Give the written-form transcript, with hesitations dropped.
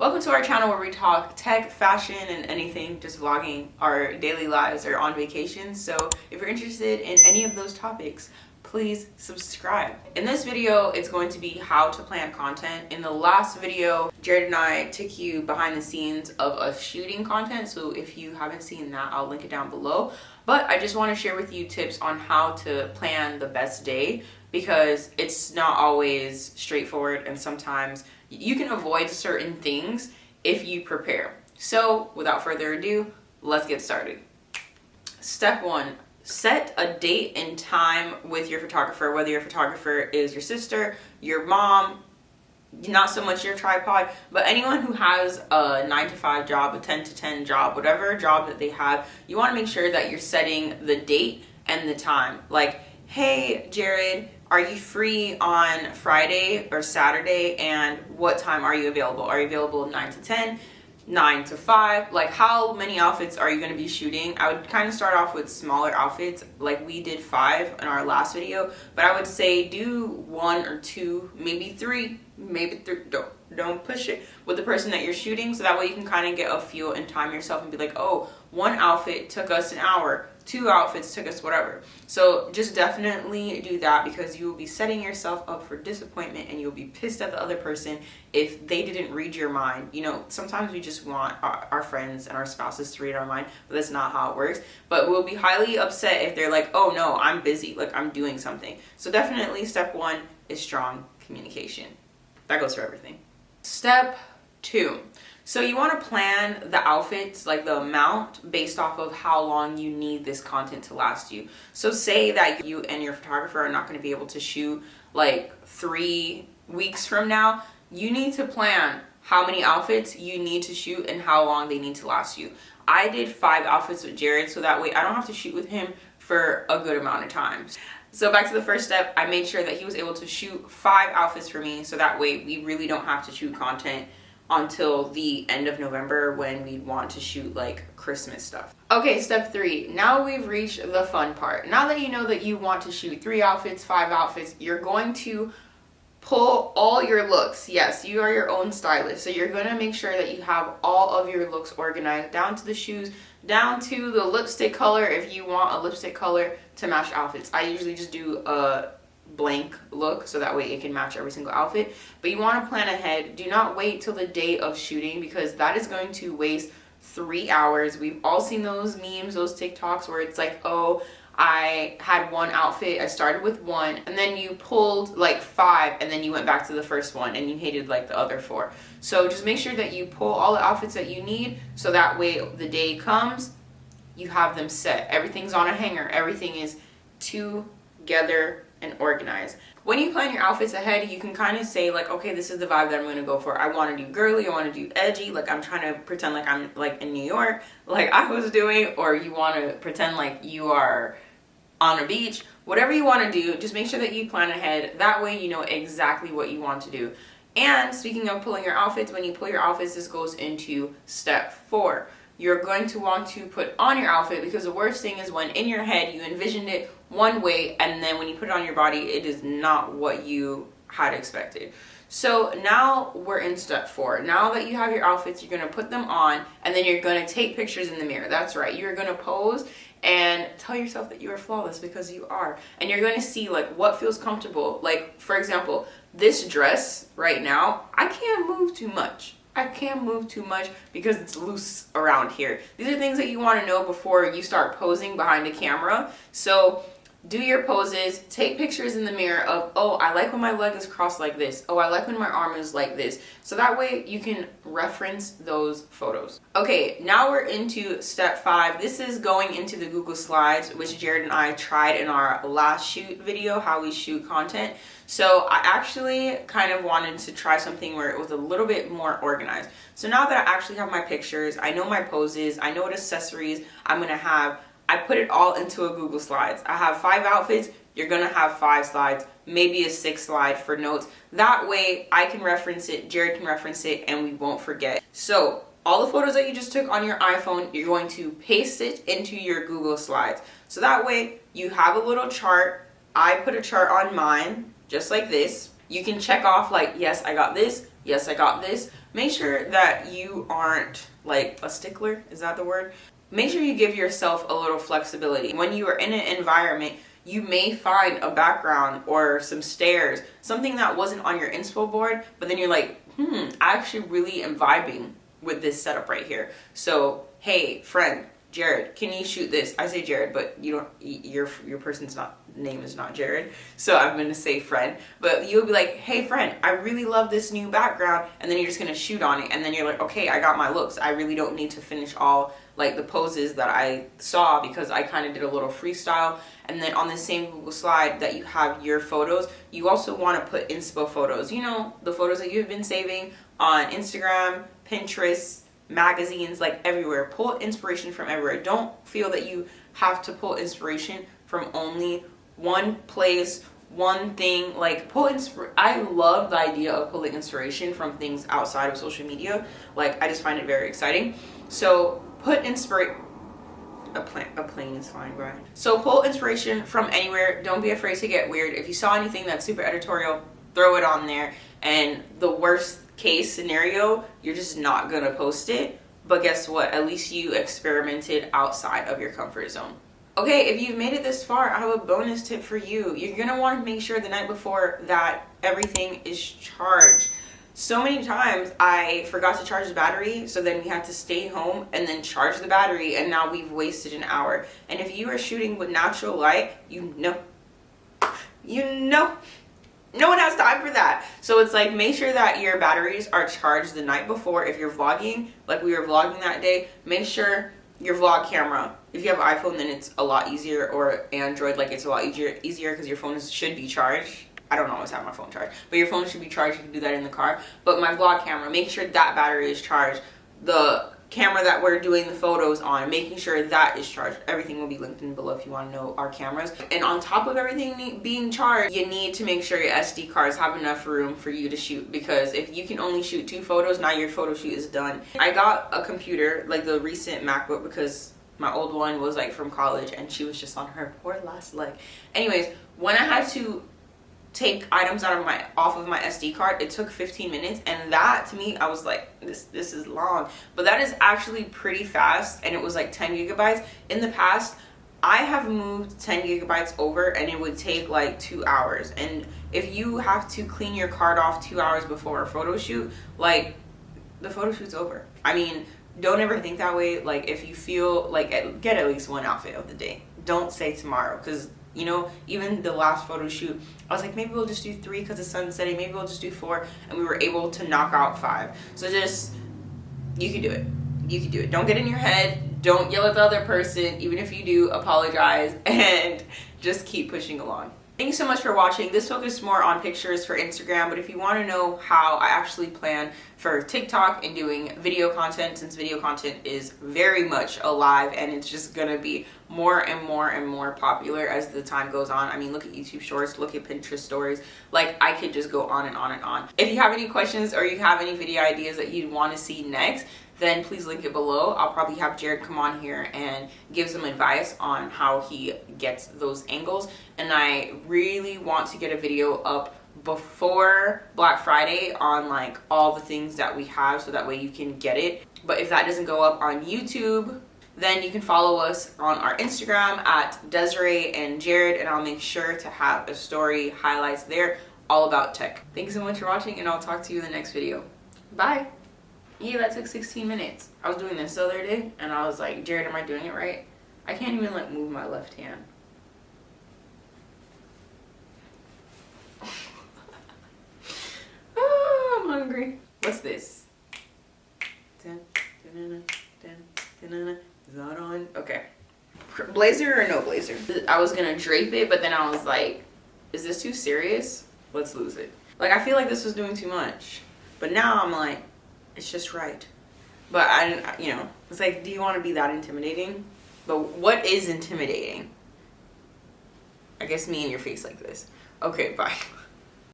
Welcome to our channel where we talk tech, fashion, and anything, just vlogging our daily lives or on vacation. So if you're interested in any of those topics, please subscribe. In this video, it's going to be how to plan content. In the last video, Jared and I took you behind the scenes of us shooting content. So if you haven't seen that, I'll link it down below. But I just want to share with you tips on how to plan the best day, because it's not always straightforward and sometimes you can avoid certain things if you prepare. So without further ado, let's get started. Step 1, set a date and time with your photographer, whether your photographer is your sister, your mom, not so much your tripod, but anyone who has a 9-to-5 job, a 10-to-10 job, whatever job that they have. You want to make sure that you're setting the date and the time. Like, hey Jared, are you free on Friday or Saturday, and what time are you available? Are you available 9 to 10, 9 to 5? Like, how many outfits are you going to be shooting? I would kind of start off with smaller outfits, like we did 5 in our last video, but I would say do 1 or 2, maybe 3, don't push it with the person that you're shooting, so that way you can kind of get a feel and time yourself and be like, oh, 1 outfit took us an hour, 2 outfits took us whatever. So just definitely do that, because you will be setting yourself up for disappointment and you'll be pissed at the other person if they didn't read your mind. You know, sometimes we just want our friends and our spouses to read our mind, but that's not how it works. But we'll be highly upset if they're like, oh no, I'm busy, like I'm doing something. So definitely step 1 is strong communication. That goes for everything. Step 2. So you want to plan the outfits, like the amount, based off of how long you need this content to last you. So say that you and your photographer are not going to be able to shoot like 3 weeks from now. You need to plan how many outfits you need to shoot and how long they need to last you. I did 5 outfits with Jared, so that way I don't have to shoot with him for a good amount of time. So back to the first step, I made sure that he was able to shoot 5 outfits for me, so that way we really don't have to shoot content until the end of November when we want to shoot like Christmas stuff. Okay, step 3. Now we've reached the fun part. Now that you know that you want to shoot 3 outfits, 5 outfits, you're going to pull all your looks. Yes, you are your own stylist. So you're going to make sure that you have all of your looks organized, down to the shoes, down to the lipstick color if you want a lipstick color to match outfits. I usually just do a blank look so that way it can match every single outfit. But you want to plan ahead. Do not wait till the day of shooting, because that is going to waste 3 hours. We've all seen those memes, those TikToks where it's like, oh, I had 1 outfit, I started with 1, and then you pulled like 5, and then you went back to the first one and you hated like the other 4. So just make sure that you pull all the outfits that you need, so that way the day comes, you have them set. Everything's on a hanger. Everything is together and organized. When you plan your outfits ahead, you can kind of say like, okay, this is the vibe that I'm going to go for. I want to do girly, I want to do edgy, like I'm trying to pretend like I'm like in New York, like I was doing, or you want to pretend like you are on a beach. Whatever you want to do, just make sure that you plan ahead. That way you know exactly what you want to do. And speaking of pulling your outfits, when you pull your outfits, this goes into step 4. You're going to want to put on your outfit, because the worst thing is when in your head you envisioned it one way and then when you put it on your body, it is not what you had expected. So now we're in step 4. Now that you have your outfits, you're going to put them on and then you're going to take pictures in the mirror. That's right. You're going to pose and tell yourself that you are flawless, because you are. And you're going to see like what feels comfortable. Like, for example, this dress right now, I can't move too much. I can't move too much because it's loose around here. These are things that you want to know before you start posing behind a camera. So do your poses, take pictures in the mirror of, oh, I like when my leg is crossed like this. Oh, I like when my arm is like this. So that way you can reference those photos. Okay, now we're into step 5. This is going into the Google Slides, which Jared and I tried in our last shoot video, how we shoot content. So I actually kind of wanted to try something where it was a little bit more organized. So now that I actually have my pictures, I know my poses, I know what accessories I'm going to have, I put it all into a Google Slides. I have 5 outfits, you're going to have 5 slides, maybe a 6th slide for notes. That way I can reference it, Jared can reference it, and we won't forget. So all the photos that you just took on your iPhone, you're going to paste it into your Google Slides. So that way you have a little chart. I put a chart on mine, just like this. You can check off like, yes, I got this. Yes, I got this. make sure that you aren't like a stickler. Is that the word? Make sure you give yourself a little flexibility. When you are in an environment, you may find a background or some stairs, something that wasn't on your inspo board, but then you're like, I actually really am vibing with this setup right here. So, hey, friend, Jared, can you shoot this? I say Jared, but you don't, your person's name is not Jared, so I'm gonna say friend. But you'll be like, hey friend, I really love this new background, and then you're just gonna shoot on it, and then you're like, okay, I got my looks. I really don't need to finish all like the poses that I saw because I kind of did a little freestyle. And then on the same Google slide that you have your photos, you also want to put inspo photos. You know, the photos that you've been saving on Instagram, Pinterest, magazines, like everywhere. Pull inspiration from everywhere. Don't feel that you have to pull inspiration from only one place, one thing. Like I love the idea of pulling inspiration from things outside of social media. Like I just find it very exciting. So put inspiration. A plane is fine, bro. So pull inspiration from anywhere. Don't be afraid to get weird. If you saw anything that's super editorial, throw it on there. And the worst case scenario, you're just not gonna post it. But guess what? At least you experimented outside of your comfort zone. Okay, if you've made it this far, I have a bonus tip for you. You're gonna want to make sure the night before that everything is charged. So many times I forgot to charge the battery, so then we had to stay home and then charge the battery, and now we've wasted an hour. And if you are shooting with natural light, no one has time for that. So it's like, make sure that your batteries are charged the night before. If you're vlogging, like we were vlogging that day, make sure your vlog camera, if you have an iPhone, then it's a lot easier, or Android, like it's a lot easier because your phone should be charged. I don't always have my phone charged, but your phone should be charged. You can do that in the car. But my vlog camera, make sure that battery is charged. The camera that we're doing the photos on, making sure that is charged. Everything will be linked in below if you want to know our cameras. And on top of everything being charged, you need to make sure your SD cards have enough room for you to shoot, because if you can only shoot 2 photos, now your photo shoot is done. I got a computer, like the recent MacBook, because my old one was like from college and she was just on her poor last leg. Anyways, when I had to take items off of my SD card, it took 15 minutes, and that to me, I was like, this is long, but that is actually pretty fast, and it was like 10 gigabytes. In the past, I have moved 10 gigabytes over and it would take like 2 hours, and if you have to clean your card off 2 hours before a photo shoot, like the photo shoot's over. I mean, don't ever think that way. Like if you feel like, get at least 1 outfit of the day. Don't say tomorrow, because you know, even the last photo shoot, I was like, maybe we'll just do 3 because the sun's setting. Maybe we'll just do 4, and we were able to knock out 5. So just, you can do it. You can do it. Don't get in your head. Don't yell at the other person. Even if you do, apologize, and just keep pushing along. Thank you so much for watching. This focused more on pictures for Instagram, but if you want to know how I actually plan for TikTok and doing video content, since video content is very much alive and it's just gonna be more and more and more popular as the time goes on. I mean, look at YouTube Shorts, look at Pinterest stories. Like, I could just go on and on and on. If you have any questions or you have any video ideas that you'd want to see next, then please link it below. I'll probably have Jared come on here and give some advice on how he gets those angles. And I really want to get a video up before Black Friday on like all the things that we have, so that way you can get it. But if that doesn't go up on YouTube, then you can follow us on our Instagram at Desiree and Jared, and I'll make sure to have a story highlights there all about tech. Thanks so much for watching, and I'll talk to you in the next video. Bye. Yeah, that took 16 minutes. I was doing this the other day, and I was like, Jared, am I doing it right? I can't even like move my left hand. Oh, I'm hungry. What's this? Is that on? Okay. Blazer or no blazer? I was gonna drape it, but then I was like, is this too serious? Let's lose it. Like, I feel like this was doing too much. But now I'm like, it's just right. But I didn't, you know, it's like, do you want to be that intimidating? But what is intimidating? I guess me in your face like this. Okay, bye.